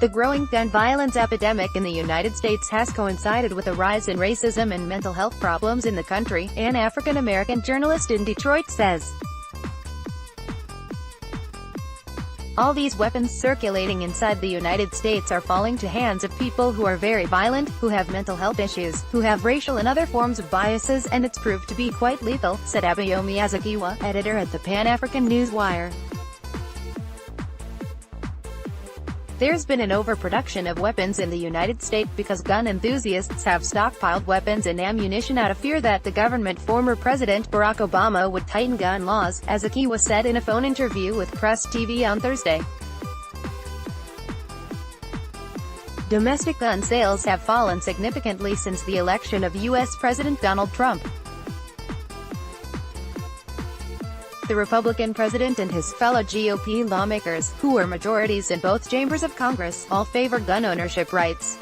The growing gun violence epidemic in the United States has coincided with a rise in racism and mental health problems in the country, an African-American journalist in Detroit says. All these weapons circulating inside the United States are falling to hands of people who are very violent, who have mental health issues, who have racial and other forms of biases, and it's proved to be quite lethal, said Abayomi Azikiwe, editor at the Pan-African Newswire. There's been an overproduction of weapons in the United States because gun enthusiasts have stockpiled weapons and ammunition out of fear that the government former President Barack Obama would tighten gun laws, Azikiwe said in a phone interview with PressTV on Thursday. Domestic gun sales have fallen significantly since the election of U.S. President Donald Trump. The Republican president and his fellow GOP lawmakers, who are majorities in both chambers of Congress, all favor gun ownership rights.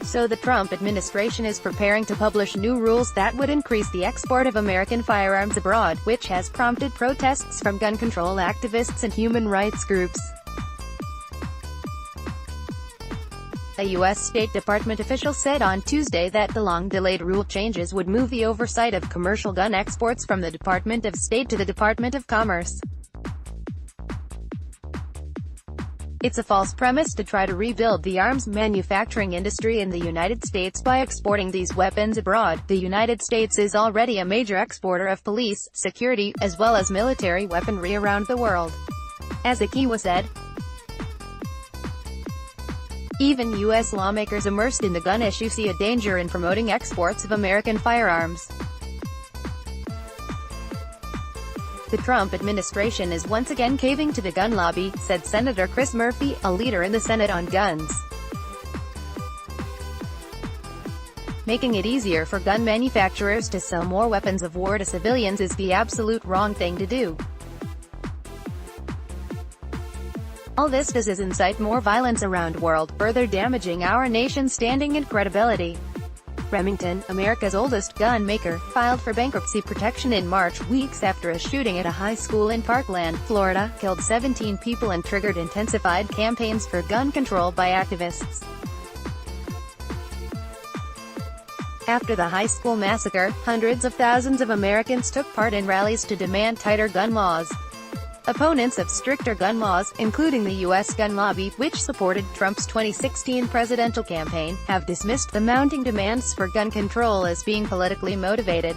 So the Trump administration is preparing to publish new rules that would increase the export of American firearms abroad, which has prompted protests from gun control activists and human rights groups. A U.S. State Department official said on Tuesday that the long-delayed rule changes would move the oversight of commercial gun exports from the Department of State to the Department of Commerce. It's a false premise to try to rebuild the arms manufacturing industry in the United States by exporting these weapons abroad. The United States is already a major exporter of police, security, as well as military weaponry around the world, Azikiwe said. Even U.S. lawmakers immersed in the gun issue see a danger in promoting exports of American firearms. The Trump administration is once again caving to the gun lobby, said Senator Chris Murphy, a leader in the Senate on guns. Making it easier for gun manufacturers to sell more weapons of war to civilians is the absolute wrong thing to do. All this does is incite more violence around the world, further damaging our nation's standing and credibility. Remington, America's oldest gun maker, filed for bankruptcy protection in March, weeks after a shooting at a high school in Parkland, Florida, killed 17 people and triggered intensified campaigns for gun control by activists. After the high school massacre, hundreds of thousands of Americans took part in rallies to demand tighter gun laws. Opponents of stricter gun laws, including the U.S. gun lobby, which supported Trump's 2016 presidential campaign, have dismissed the mounting demands for gun control as being politically motivated.